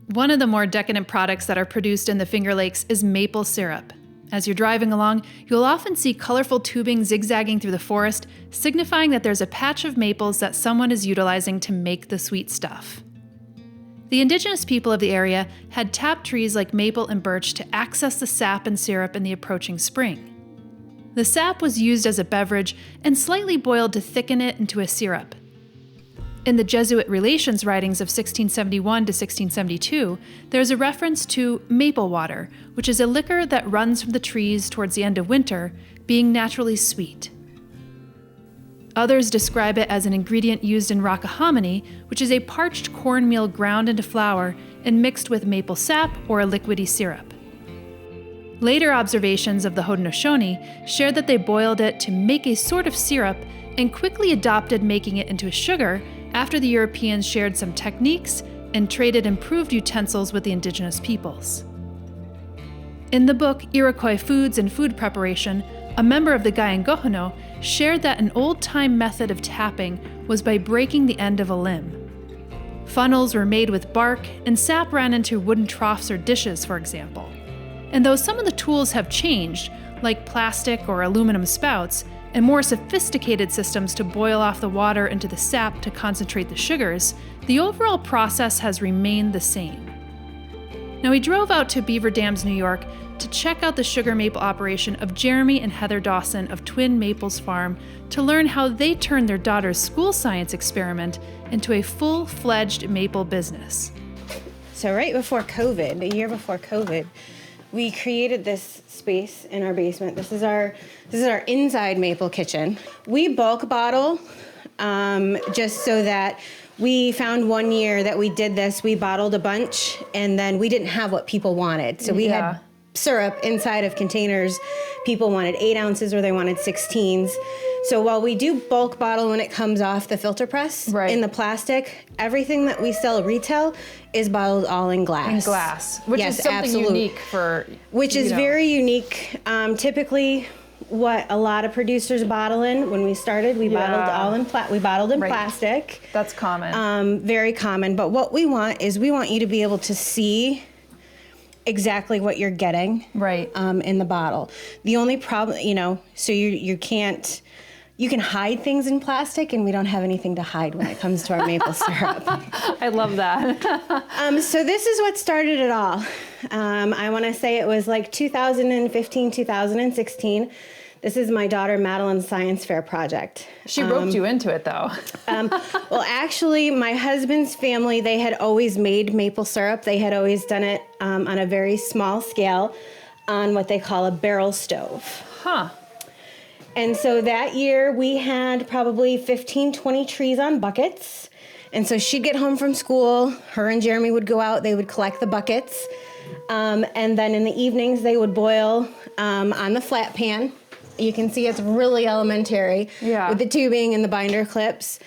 One of the more decadent products that are produced in the Finger Lakes is maple syrup. As you're driving along, you'll often see colorful tubing zigzagging through the forest, signifying that there's a patch of maples that someone is utilizing to make the sweet stuff. The indigenous people of the area had tapped trees like maple and birch to access the sap and syrup in the approaching spring. The sap was used as a beverage and slightly boiled to thicken it into a syrup. In the Jesuit relations writings of 1671 to 1672, there's a reference to maple water, which is a liquor that runs from the trees towards the end of winter, being naturally sweet. Others describe it as an ingredient used in rockahamony, which is a parched cornmeal ground into flour and mixed with maple sap or a liquidy syrup. Later observations of the Haudenosaunee shared that they boiled it to make a sort of syrup and quickly adopted making it into a sugar after the Europeans shared some techniques and traded improved utensils with the indigenous peoples. In the book Iroquois Foods and Food Preparation, a member of the Gayangohono shared that an old-time method of tapping was by breaking the end of a limb. Funnels were made with bark, and sap ran into wooden troughs or dishes, for example. And though some of the tools have changed, like plastic or aluminum spouts, and more sophisticated systems to boil off the water into the sap to concentrate the sugars, the overall process has remained the same. Now, we drove out to Beaver Dams, New York, to check out the sugar maple operation of Jeremy and Heather Dawson of Twin Maples Farm to learn how they turned their daughter's school science experiment into a full-fledged maple business. So right before COVID, a year before COVID, we created this space in our basement. This is our inside maple kitchen. We bulk bottle just so that we found one year that we did this, we bottled a bunch and then we didn't have what people wanted. So we had syrup inside of containers. People wanted 8 ounces or they wanted 16s. So while we do bulk bottle when it comes off the filter press in the plastic, everything that we sell retail is bottled all in glass. In glass, which is something unique for... Which is very unique. Typically, what a lot of producers bottle in, when we started, we bottled all in plastic. That's common. Very common. But what we want is we want you to be able to see exactly what you're getting in the bottle. The only problem, so you can't... You can hide things in plastic, and we don't have anything to hide when it comes to our maple syrup. I love that. So this is what started it all. I want to say it was like 2015, 2016. This is my daughter Madeline's science fair project. She roped you into it, though. Well, actually, my husband's family, they had always made maple syrup. They had always done it on a very small scale on what they call a barrel stove. Huh. And so that year we had probably 15, 20 trees on buckets. And so she'd get home from school, her and Jeremy would go out, they would collect the buckets. And then in the evenings they would boil on the flat pan. You can see it's really elementary with the tubing and the binder clips.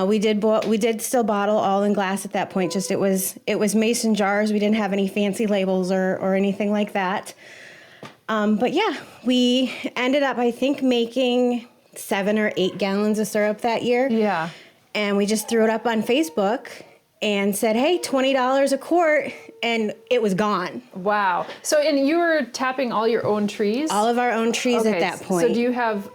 We did still bottle all in glass at that point, just it was mason jars. We didn't have any fancy labels or anything like that. But yeah, we ended up, I think, making 7 or 8 gallons of syrup that year. Yeah. And we just threw it up on Facebook and said, hey, $20 a quart, and it was gone. Wow. So, and you were tapping all your own trees? All of our own trees at that point. So do you have,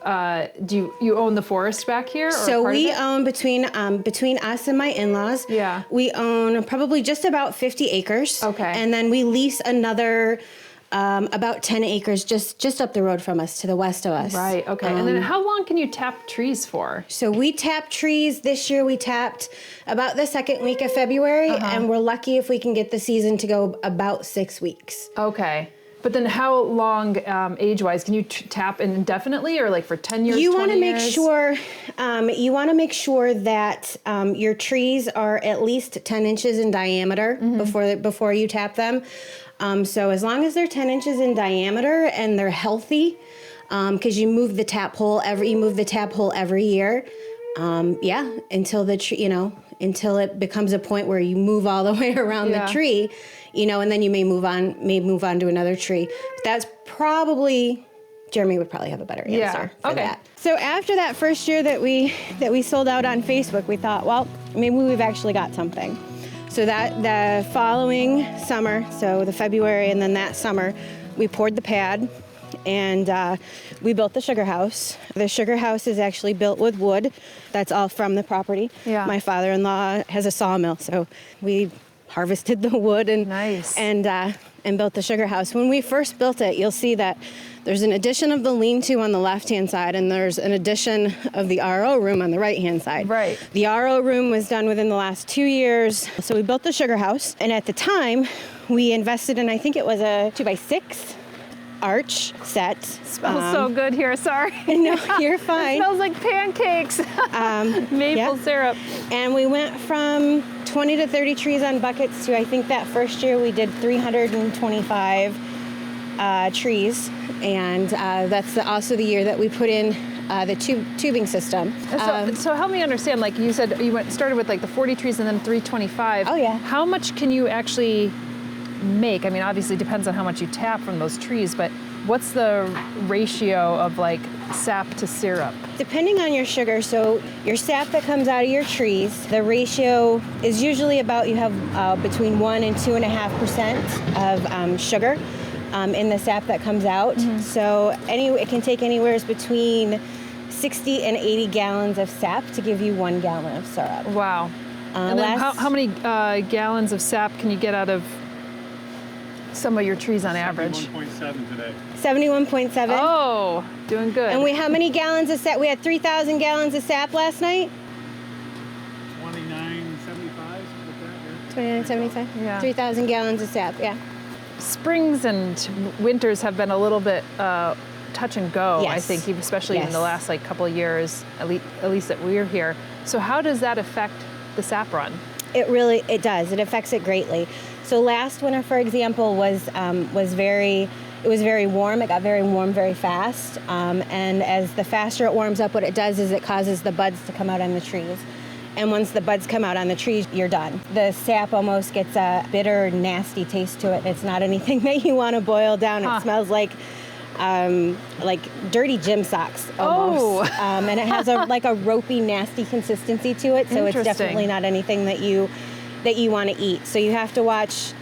you own the forest back here? Or so we own, between us and my in-laws, we own probably just about 50 acres. Okay. And then we lease another... about 10 acres just up the road from us, to the west of us. Right, okay. And then how long can you tap trees for? So we tap trees, this year we tapped about the second week of February, and we're lucky if we can get the season to go about 6 weeks. Okay. But then how long, age-wise, can you tap indefinitely, or like for 10 years, you 20 want to make years? sure that your trees are at least 10 inches in diameter before you tap them. So as long as they're 10 inches in diameter and they're healthy, because you move the tap hole every year, until the tree, until it becomes a point where you move all the way around the tree, and then you may move on to another tree. But that's probably, Jeremy would probably have a better answer for that. So after that first year that we sold out on Facebook, we thought, well, maybe we've actually got something. So that the following summer, so the February and then that summer, we poured the pad and we built the sugar house. The sugar house is actually built with wood. That's all from the property. Yeah. My father-in-law has a sawmill, so we harvested the wood and Nice. and built the sugar house. When we first built it, you'll see that there's an addition of the lean-to on the left-hand side, and there's an addition of the RO room on the right-hand side. Right. The RO room was done within the last 2 years. So we built the sugar house, and at the time, we invested in, I think it was a 2x6 arch set. Smells so good here, sorry. No, you're fine. It smells like pancakes. Maple syrup. And we went from 20 to 30 trees on buckets to, I think that first year we did 325 trees. And that's also the year that we put in the tubing system. So help me understand, like you said, you started with like the 40 trees and then 325. Oh, yeah. How much can you actually make? I mean, obviously it depends on how much you tap from those trees, but what's the ratio of like sap to syrup? Depending on your sugar, so your sap that comes out of your trees, the ratio is usually about, you have between 1 and 2.5% of sugar in the sap that comes out. Mm-hmm. So it can take anywhere between 60 and 80 gallons of sap to give you 1 gallon of syrup. Wow. And then how many gallons of sap can you get out of some of your trees on average? 71.7 today. 71.7. Oh, doing good. And how many gallons of sap? We had 3,000 gallons of sap last night. 29.75, something like that. 29.75. Yeah. 3,000 gallons of sap. Yeah. Springs and winters have been a little bit touch and go, Yes. I think, especially in Yes. the last like couple of years, at least that we're here. So how does that affect the sap run? It does. It affects it greatly. So last winter, for example, was very warm. It got very warm very fast. And as the faster it warms up, what it does is it causes the buds to come out on the trees. And once the buds come out on the trees, you're done. The sap almost gets a bitter, nasty taste to it. It's not anything that you want to boil down. It smells like dirty gym socks almost. Oh. And it has a ropey, nasty consistency to it. So it's definitely not anything that you want to eat. So you have to watch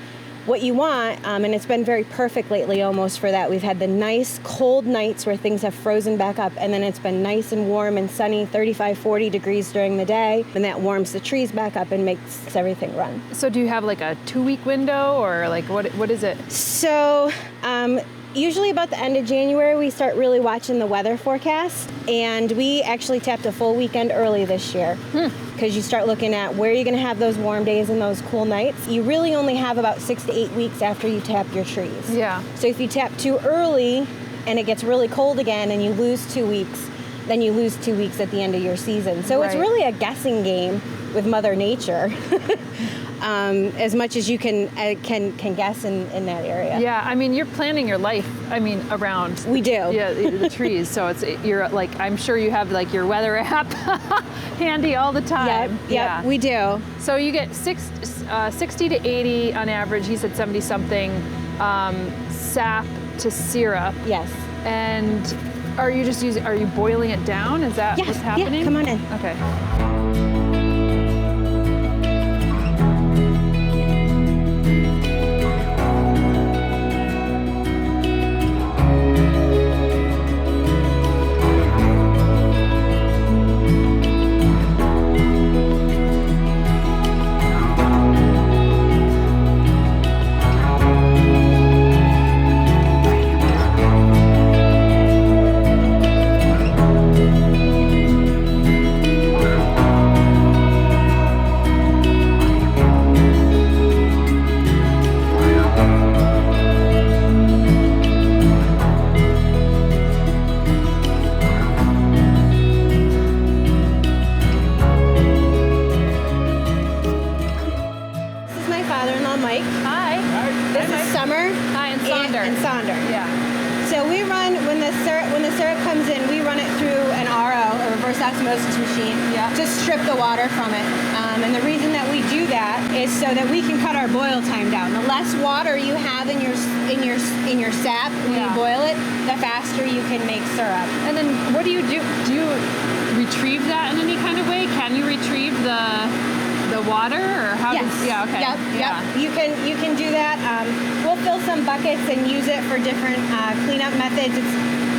what you want, and it's been very perfect lately almost for that. We've had the nice cold nights where things have frozen back up, and then it's been nice and warm and sunny, 35, 40 degrees during the day, and that warms the trees back up and makes everything run. So do you have like a 2-week window, or like what is it? So usually about the end of January, we start really watching the weather forecast, and we actually tapped a full weekend early this year because you start looking at where you're going to have those warm days and those cool nights. You really only have about 6 to 8 weeks after you tap your trees. Yeah. So if you tap too early and it gets really cold again and you lose 2 weeks, then you lose 2 weeks at the end of your season. So It's really a guessing game with Mother Nature. As much as you can guess in that area. Yeah, I mean, you're planning your life, around. We do. Yeah, the trees. So you're like, I'm sure you have like your weather app handy all the time. Yep, we do. So you get 60 to 80 on average. He said 70 something sap to syrup. Yes. And are you boiling it down? Is that what's happening? Yeah, come on in. Okay. Osmosis machine to strip the water from it. And the reason that we do that is so that we can cut our boil time down. The less water you have in your sap when you boil it, the faster you can make syrup. And then what do you do? Do you retrieve that in any kind of way? Can you retrieve the the water, or how Yes. does, yeah, okay. Yep. Yeah. Yep. You can do that. We'll fill some buckets and use it for different cleanup methods.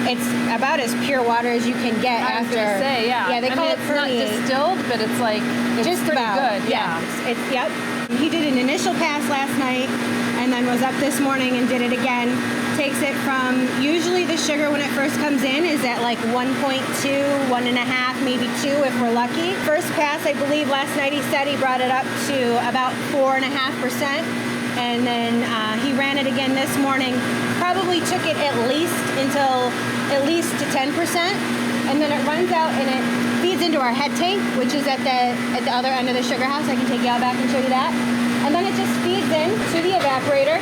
It's about as pure water as you can get I was after. gonna say, yeah. Yeah, they call it it's not permeate. distilled, but it's like, it's Just pretty about. good. Yeah. It's yep. He did an initial pass last night, and then was up this morning and did it again. Takes it from, usually the sugar when it first comes in is at like 1.2, 1.5, maybe 2 if we're lucky. First pass, I believe last night he said he brought it up to about 4.5%. And then he ran it again this morning. Probably took it at least to 10%. And then it runs out and it feeds into our head tank, which is at the other end of the sugar house. I can take you out back and show you that. And then it just feeds in to the evaporator.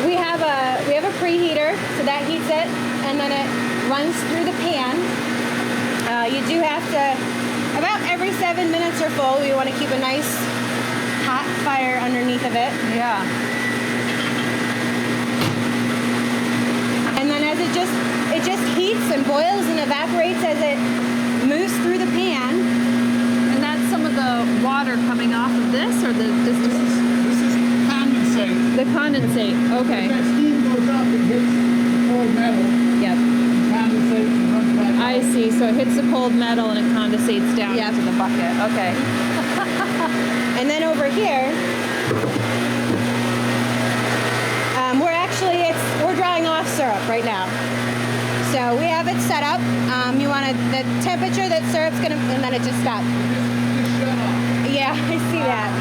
We have a preheater, so that heats it, and then it runs through the pan. You do have to, about every 7 minutes or full, we want to keep a nice hot fire underneath of it. Yeah. And then as it just heats and boils and evaporates as it moves through the pan. And that's some of the water coming off of this, or This is condensate. the condensate? Okay. That steam goes up, it hits the cold metal, Yep. condensate and runs back I out. see. So it hits the cold metal and it condensates down Yep. into the bucket. Okay. And then over here, we're drawing off syrup right now. So we have it set up. You want the temperature that syrup's gonna, and then it just stops. Just shut off. Yeah, I see that.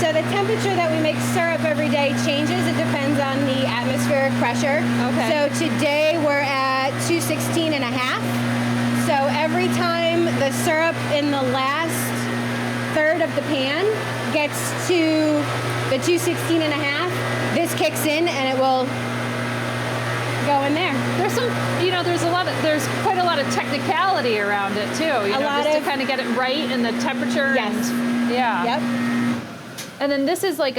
So the temperature that we make syrup every day changes. It depends on the atmospheric pressure. Okay. So today we're at 216.5. So every time the syrup in the last third of the pan gets to the 216.5, this kicks in and it will go in there. There's some, there's quite a lot of technicality around it too. Just to kind of get it right and the temperature. Yes. And, yeah. Yep. And then this is like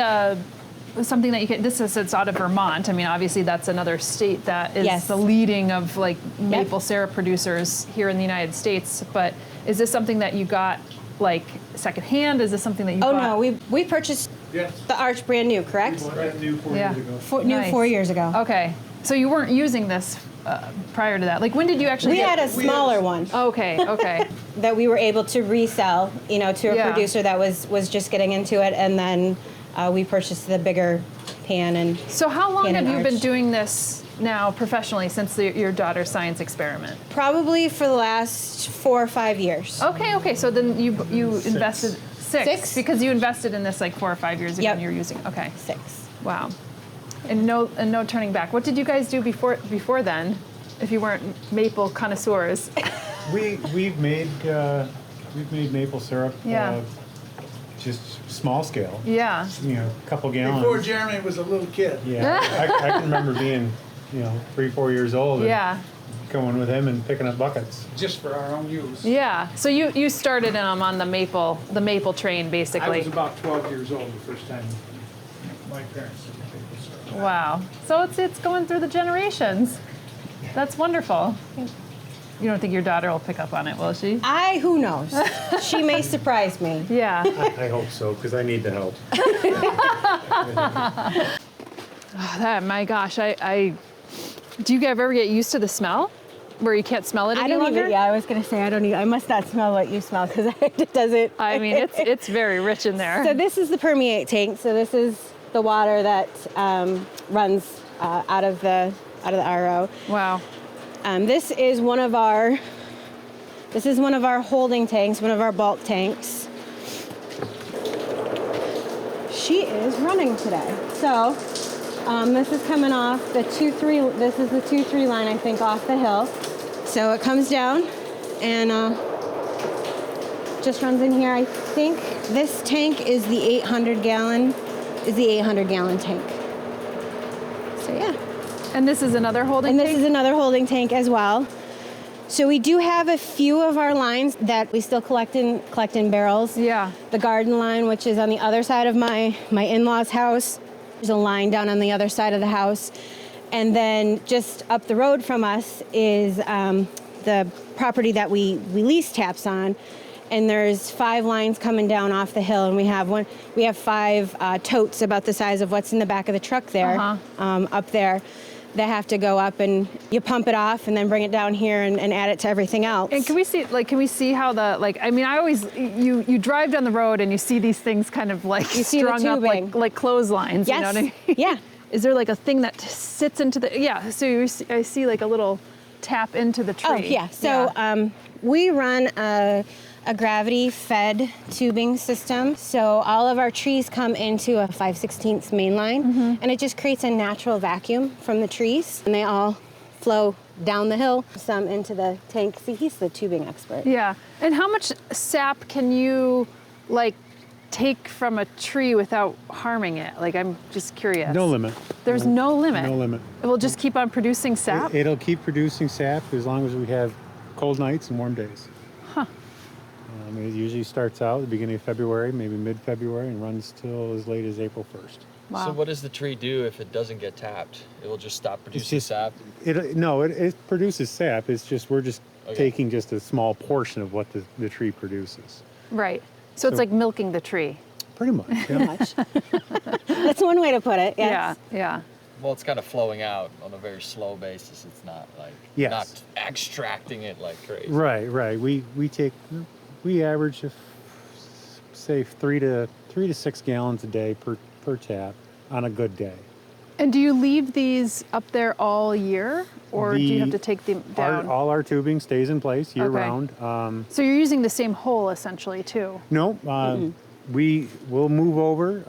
something that it's out of Vermont. I mean, obviously that's another state that is Yes. the leading of like maple syrup producers here in the United States. But is this something that you got like secondhand? Is this something that you Oh bought? no, we purchased Yes. the Arch brand new, correct? Brand new 4 Yeah. years ago. New Nice. 4 years ago. Okay. So you weren't using this prior to that. Like when did you actually We get had a smaller one Okay, okay. that we were able to resell, to a Yeah. producer that was just getting into it, and then we purchased the bigger pan. And So how long Pan have and you been Arch. doing this now professionally since your daughter's science experiment? probably for the last 4 or 5 years. Okay. So then you invested Six. because you invested in this like 4 or 5 years ago Yep. and you're using. Okay. 6. Wow. And no turning back. What did you guys do before then, if you weren't maple connoisseurs? We've made maple syrup. Yeah. Just small scale. Yeah. A couple gallons. Before Jeremy was a little kid. Yeah. I can remember being, 3-4 years old. And Yeah. going with him and picking up buckets. Just for our own use. Yeah. So you started on the maple train I basically. was about 12 years old the first time my parents did maple syrup. Wow. So it's going through the generations. That's wonderful. You don't think your daughter will pick up on it, will she? Who knows? She may surprise me. Yeah. I hope so, because I need the help. My gosh, do you ever get used to the smell? Where you can't smell it any longer? I was going to say, I must not smell what you smell, because it doesn't. I mean, it's very rich in there. So this is the permeate tank. So this is the water that runs out of the RO. Wow. This is one of our holding tanks, one of our bulk tanks. She is running today. So this is coming off the 2-3. This is the 2-3 line, I think, off the hill. So it comes down and just runs in here. I think this tank is the 800 gallon tank. So yeah. And this is another holding And this tank? is another holding tank as well. So we do have a few of our lines that we still collect in barrels. Yeah. The garden line, which is on the other side of my in-laws' house. There's a line down on the other side of the house. And then just up the road from us is the property that we lease taps on. and there's 5 lines coming down off the hill, and we have 5 totes about the size of what's in the back of the truck there, up there, that have to go up, and you pump it off and then bring it down here and add it to everything else. And can we see how I always, you drive down the road and you see these things kind of like You see the strung up tubing. like clotheslines, Yes. you know what I mean? Yeah. Is there like a thing that sits into so I see like a little tap into the tree. Oh, yeah. So we run a gravity-fed tubing system. So all of our trees come into a 5/16 main line, and it just creates a natural vacuum from the trees, and they all flow down the hill, some into the tank. See, he's the tubing expert. Yeah. And how much sap can you take from a tree without harming it? I'm just curious. No limit. There's no limit. No limit. It will just keep on producing sap? It'll keep producing sap as long as we have cold nights and warm days. Huh. It usually starts out at the beginning of February, maybe mid-February, and runs till as late as April 1st. Wow. So what does the tree do if it doesn't get tapped? It will just stop producing sap? It produces sap. It's just we're just Okay. taking just a small portion of what the tree produces. Right. So it's like milking the tree. Pretty much. Yeah. Much. That's one way to put it. Yes. Yeah. Well, it's kind of flowing out on a very slow basis. It's not Yes. not extracting it like crazy. Right. We average, say 3 to 6 gallons a day per tap on a good day. And do you leave these up there all year, or do you have to take them down? All our tubing stays in place year Okay. round. So you're using the same hole essentially too. No, we will move over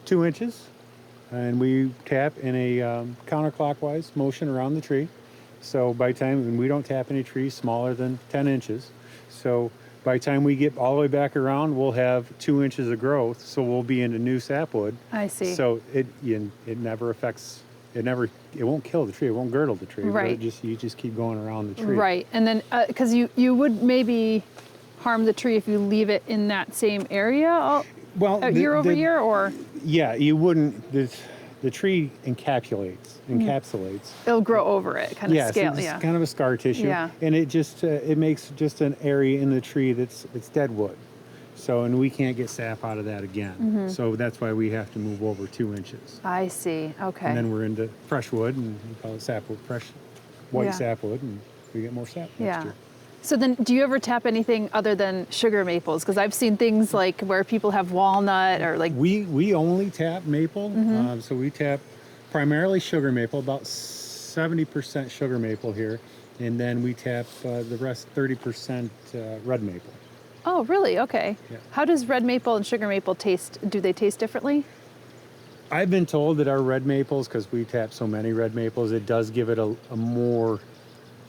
2 inches, and we tap in a counterclockwise motion around the tree. So by the time, we don't tap any trees smaller than 10 inches. So by the time we get all the way back around, we'll have 2 inches of growth. So we'll be into new sapwood. I see. So it never affects. It won't kill the tree. It won't girdle the tree. but Right. you just keep going around the tree. Right. And then because you would maybe harm the tree if you leave it in that same area year over year, or Yeah, you wouldn't. The tree encapsulates. it'll grow over it, kind of Yes, scale. it's Yeah. kind of a scar tissue. Yeah. And it just it makes just an area in the tree it's dead wood. So, and we can't get sap out of that again. Mm-hmm. So that's why we have to move over 2 inches. I see. Okay. And then we're into fresh wood, and we call it sapwood, fresh white Yeah. sapwood, and we get more sap next Yeah. year. So then, do you ever tap anything other than sugar maples? Because I've seen things like where people have walnut or like. We only tap maple, Mm-hmm. so we tap primarily sugar maple, about 70% sugar maple here, and then we tap the rest 30% red maple. Oh, really? Okay. Yeah. How does red maple and sugar maple taste? Do they taste differently? I've been told that our red maples, because we tap so many red maples, it does give it an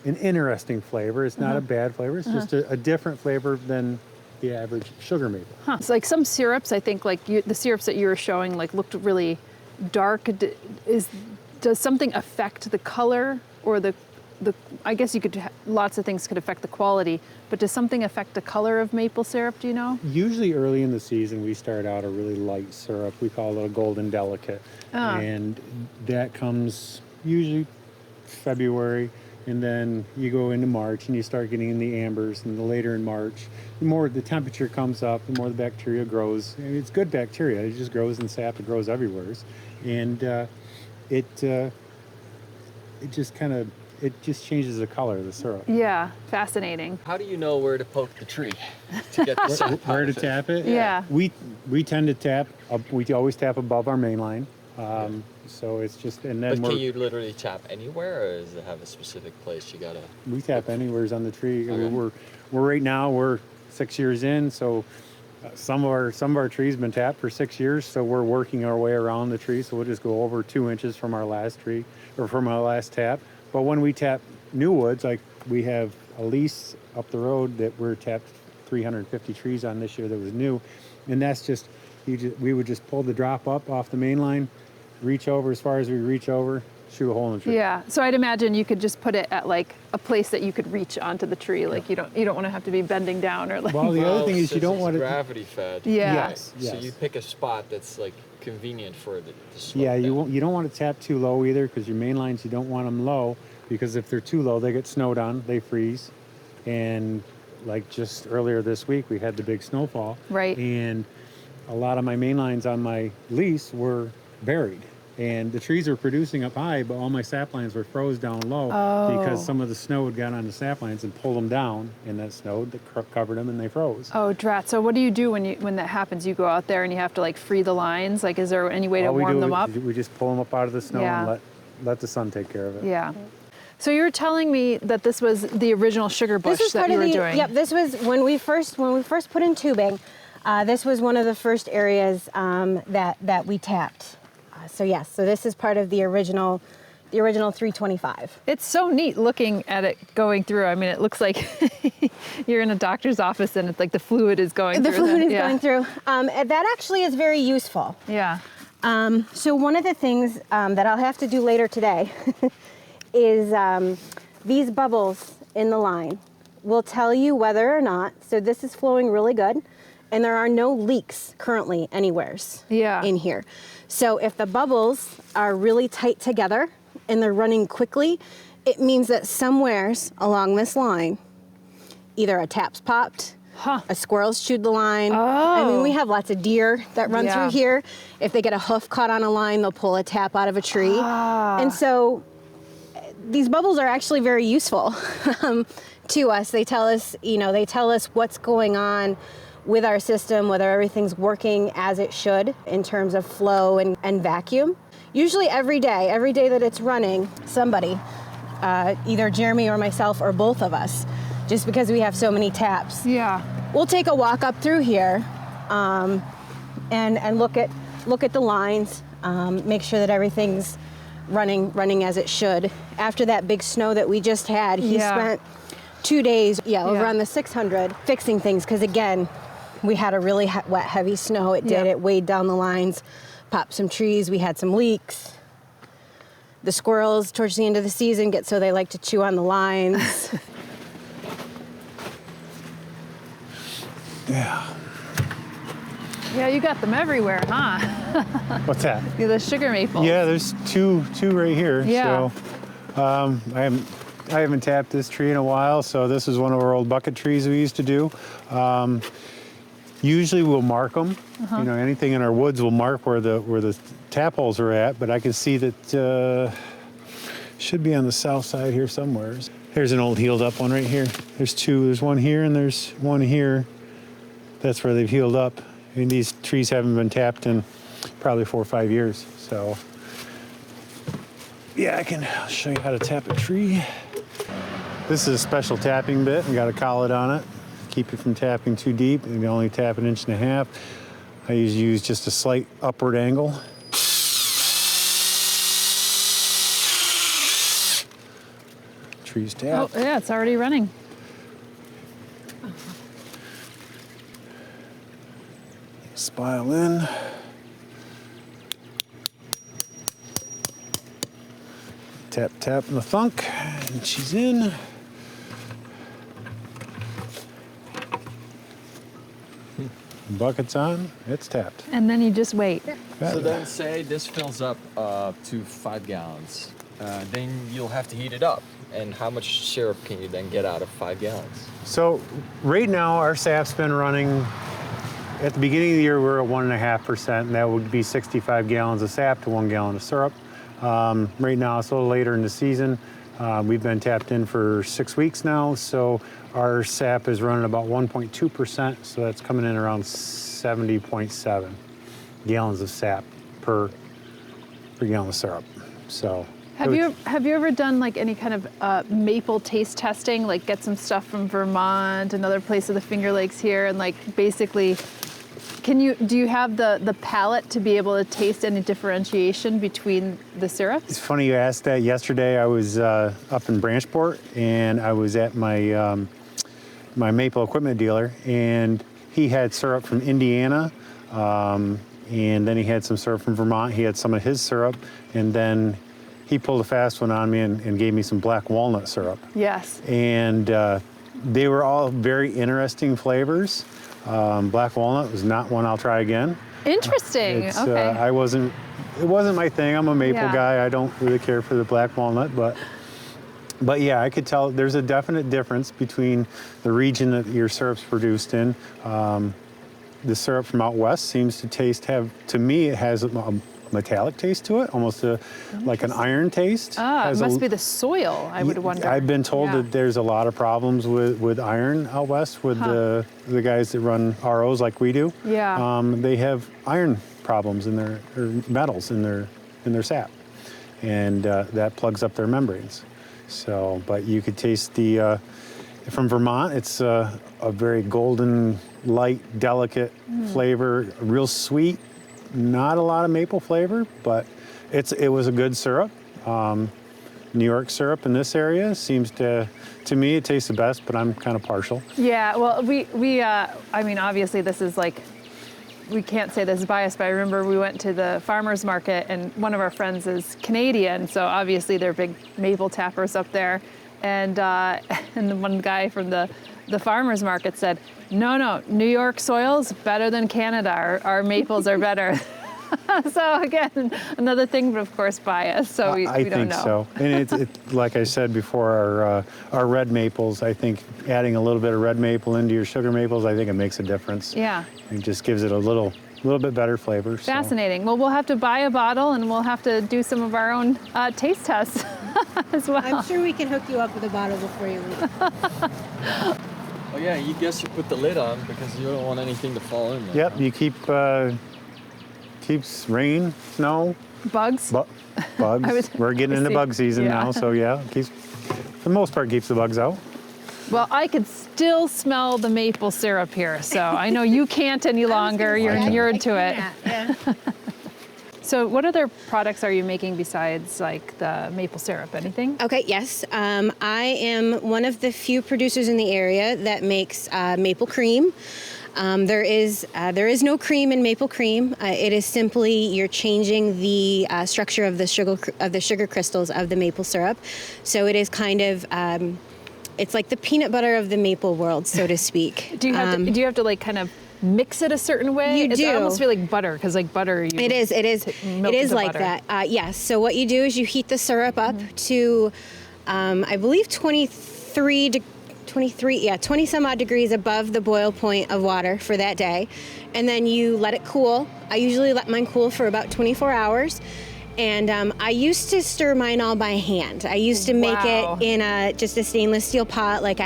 interesting flavor. It's not a bad flavor. It's just a different flavor than the average sugar maple. Huh. So like some syrups, I think the syrups that you were showing looked really dark. Does something affect the color or the I guess lots of things could affect the quality, but does something affect the color of maple syrup, do you know? Usually early in the season, we start out a really light syrup. We call it a golden delicate. And that comes usually February, and then you go into March and you start getting in the ambers, and the later in March, the more the temperature comes up, the more the bacteria grows. And it's good bacteria. It just grows in sap. It grows everywhere. And it just changes the color of the syrup. Yeah, fascinating. How do you know where to poke the tree to get the sap Where out to of it? tap it? Yeah. We tend to tap. We always tap above our main line. So it's just, and then But can you literally tap anywhere, or does it have a specific place you gotta? we tap anywheres on the tree. Okay. We're 6 years in, so some of our trees been tapped for 6 years. So we're working our way around the tree. So we'll just go over 2 inches from our last tree, or from our last tap. But when we tap new woods, like we have a lease up the road that we're tapped 350 trees on this year that was new, and that's just we would just pull the drop up off the main line, reach over as far as we reach over, shoot a hole in the tree. Yeah. So I'd imagine you could just put it at like a place that you could reach onto the tree. Like you don't want to have to be bending down or like. Well, the other thing is you since don't it's want to. gravity fed. Yeah. Yes. So you pick a spot that's like convenient for the slope Yeah, down. you don't want to tap too low either, because your main lines, you don't want them low, because if they're too low, they get snowed on, they freeze, and like just earlier this week, we had the big snowfall. Right. And a lot of my main lines on my lease were buried. And the trees were producing up high, but all my sap lines were froze down low because some of the snow had got on the sap lines and pulled them down, and that snow that covered them and they froze. Oh, drat. So what do you do when that happens? You go out there and you have to like free the lines? Like, is there any way to warm them up? We just pull them up out of the snow Yeah. and let the sun take care of it. Yeah. So you were telling me that this was the original sugar bush that you were doing. Yep, this was when we first put in tubing. This was one of the first areas that we tapped. So yes, so this is part of the original 325. It's so neat looking at it going through. I mean, it looks like you're in a doctor's office and it's like the fluid is going through. The fluid is going through. That actually is very useful. Yeah. So one of the things that I'll have to do later today is these bubbles in the line will tell you whether or not, so this is flowing really good, and there are no leaks currently anywheres in here. So if the bubbles are really tight together and they're running quickly, it means that somewheres along this line, either a tap's popped, a squirrel's chewed the line. I mean, we have lots of deer that run through here. If they get a hoof caught on a line, they'll pull a tap out of a tree. And so these bubbles are actually very useful to us. They tell us, what's going on with our system, whether everything's working as it should in terms of flow and vacuum. Usually every day that it's running, somebody, either Jeremy or myself or both of us, just because we have so many taps. Yeah. We'll take a walk up through here and look at the lines, make sure that everything's running as it should. After that big snow that we just had, he spent 2 days, over on the 600 fixing things, because again, we had a really wet, heavy snow. It weighed down the lines, popped some trees. We had some leaks. The squirrels, towards the end of the season, get so they like to chew on the lines. Yeah. Yeah, you got them everywhere, huh? What's that? The sugar maples. Yeah, there's two right here. Yeah. So I haven't tapped this tree in a while, so this is one of our old bucket trees we used to do. Usually we'll mark them. Anything in our woods we'll mark where the tap holes are at, but I can see that should be on the south side here somewhere. There's an old healed up one right here. There's two. There's one here and there's one here. That's where they've healed up. And these trees haven't been tapped in probably 4 or 5 years. So yeah, I can show you how to tap a tree. This is a special tapping bit. We got a collet on it. Keep it from tapping too deep. You can only tap 1.5 inches. I usually use just a slight upward angle. Trees tapped. Oh, yeah, it's already running. Spile in. Tap, tap, and the thunk, and she's in. Bucket's on, it's tapped. And then you just wait. So then say this fills up to 5 gallons. Then you'll have to heat it up. And how much syrup can you then get out of 5 gallons? So right now our sap's been running, at the beginning of the year we're at 1.5%, and that would be 65 gallons of sap to 1 gallon of syrup. Right now it's a little later in the season. We've been tapped in for 6 weeks now, so our sap is running about 1.2%, so that's coming in around 70.7 gallons of sap per gallon of syrup. So Have you ever done like any kind of maple taste testing? Like get some stuff from Vermont, another place of the Finger Lakes here, and like basically, do you have the palate to be able to taste any differentiation between the syrups? It's funny you asked that. Yesterday I was up in Branchport, and I was at my my maple equipment dealer, and he had syrup from Indiana, and then he had some syrup from Vermont. He had some of his syrup, and then he pulled a fast one on me and gave me some black walnut syrup. Yes. And they were all very interesting flavors. Black walnut was not one I'll try again. Interesting. Okay. It wasn't my thing. I'm a maple guy. I don't really care for the black walnut, but But yeah, I could tell there's a definite difference between the region that your syrup's produced in. The syrup from out west seems to to me, it has a metallic taste to it, almost like an iron taste. It must be the soil, I would wonder. I've been told Yeah. that there's a lot of problems with iron out west with the guys that run ROs like we do. Yeah. They have iron problems in or metals in their sap, and that plugs up their membranes. So, but you could taste from Vermont, it's a very golden, light, delicate flavor, real sweet, not a lot of maple flavor, but it was a good syrup. New York syrup in this area seems to me, it tastes the best, but I'm kind of partial. Yeah, well, I mean, obviously this is like, we can't say this is biased, but I remember we went to the farmer's market and one of our friends is Canadian, so obviously they're big maple tappers up there. And the one guy from the farmer's market said, no, New York soil's better than Canada. Our maples are better. So again, another thing, but of course bias, so we don't know. I think so. And it's like I said before, our red maples, I think adding a little bit of red maple into your sugar maples, I think it makes a difference. Yeah. It just gives it a little bit better flavor. So. Fascinating. Well, we'll have to buy a bottle and we'll have to do some of our own taste tests as well. I'm sure we can hook you up with a bottle before you leave. Oh yeah, you guess you put the lid on because you don't want anything to fall in there. Yep, huh? you keeps rain, snow, Bugs? bugs. We're getting into see. bug season Yeah. now, so yeah, for the most part keeps the bugs out. Well, I could still smell the maple syrup here, so I know you can't any longer. You're inured to it. Yeah. So what other products are you making besides like the maple syrup? Anything? Okay, yes. I am one of the few producers in the area that makes maple cream. There is no cream in maple cream. It is simply you're changing the structure of the sugar crystals of the maple syrup. So it is kind of it's like the peanut butter of the maple world, so to speak. Do you have to like kind of mix it a certain way? You do. I almost feel like butter because like butter. It is like butter. that. Yes. So what you do is you heat the syrup up to, I believe 20 some odd degrees above the boil point of water for that day. And then you let it cool. I usually let mine cool for about 24 hours. And I used to stir mine all by hand. I used to make Wow. it in just a stainless steel pot, like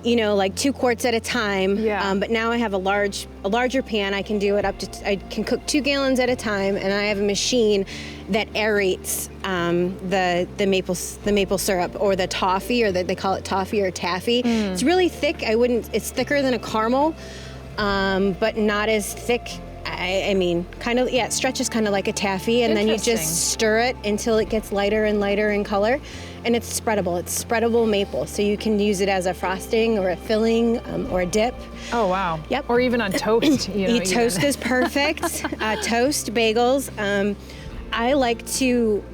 like 2 quarts at a time. Yeah. But now I have a larger pan. I can do it I can cook 2 gallons at a time, and I have a machine that aerates the maple syrup or the toffee, or they call it toffee or taffy. It's really thick. It's thicker than a caramel, but not as thick. I mean, kind of, yeah, it stretches kind of like a taffy, and then you Interesting. just stir it until it gets lighter and lighter in color. And it's spreadable. It's spreadable maple, so you can use it as a frosting or a filling or a dip. Oh wow. Yep. Or even on toast. Toast is perfect. Toast, bagels.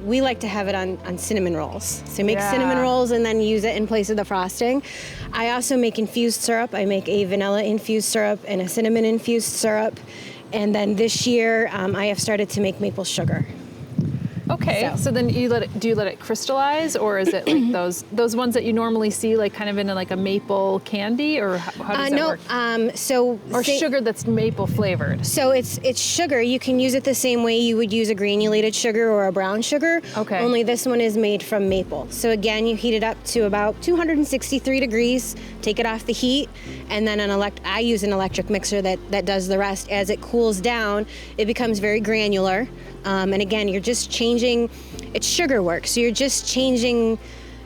We like to have it on cinnamon rolls. So make Yeah. cinnamon rolls and then use it in place of the frosting. I also make infused syrup. I make a vanilla infused syrup and a cinnamon infused syrup. And then this year, I have started to make maple sugar. Okay, so then do you let it crystallize, or is it like those ones that you normally see, like kind of in like a maple candy, or how does that work? Or sugar that's maple flavored. So it's sugar. You can use it the same way you would use a granulated sugar or a brown sugar. Okay. Only this one is made from maple. So again, you heat it up to about 263 degrees, take it off the heat, and then I use an electric mixer that does the rest. As it cools down, it becomes very granular. And again, you're just changing, it's sugar work. So you're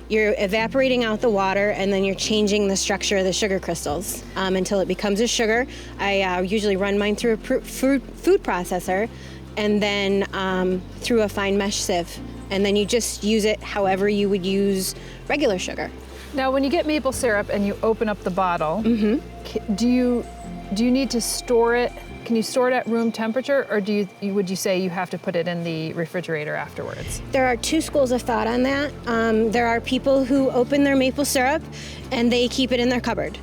evaporating out the water, and then you're changing the structure of the sugar crystals until it becomes a sugar. I usually run mine through a food processor, and then through a fine mesh sieve. And then you just use it however you would use regular sugar. Now, when you get maple syrup and you open up the bottle, do you need to store it? Can you store it at room temperature, or would you say you have to put it in the refrigerator afterwards? There are 2 schools of thought on that. There are people who open their maple syrup and they keep it in their cupboard.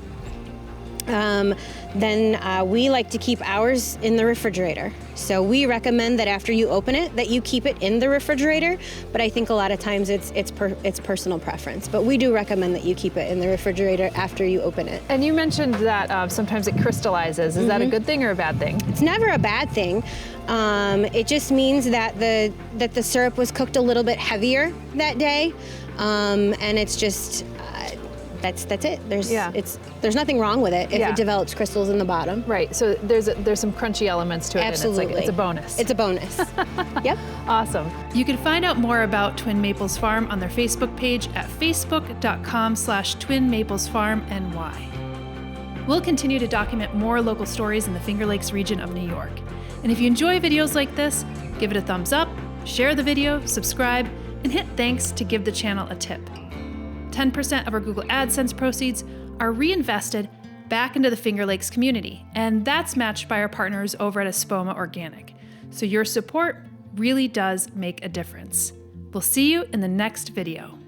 Then we like to keep ours in the refrigerator. So we recommend that after you open it, that you keep it in the refrigerator. But I think a lot of times it's personal preference. But we do recommend that you keep it in the refrigerator after you open it. And you mentioned that sometimes it crystallizes. Is that a good thing or a bad thing? It's never a bad thing. It just means that the syrup was cooked a little bit heavier that day, and it's just. That's it. There's nothing wrong with it if it develops crystals in the bottom. Right. So there's some crunchy elements to it. Absolutely. And it's a bonus. It's a bonus. Yep. Awesome. You can find out more about Twin Maples Farm on their Facebook page at facebook.com/TwinMaplesFarmNY. We'll continue to document more local stories in the Finger Lakes region of New York. And if you enjoy videos like this, give it a thumbs up, share the video, subscribe, and hit thanks to give the channel a tip. 10% of our Google AdSense proceeds are reinvested back into the Finger Lakes community, and that's matched by our partners over at Espoma Organic. So your support really does make a difference. We'll see you in the next video.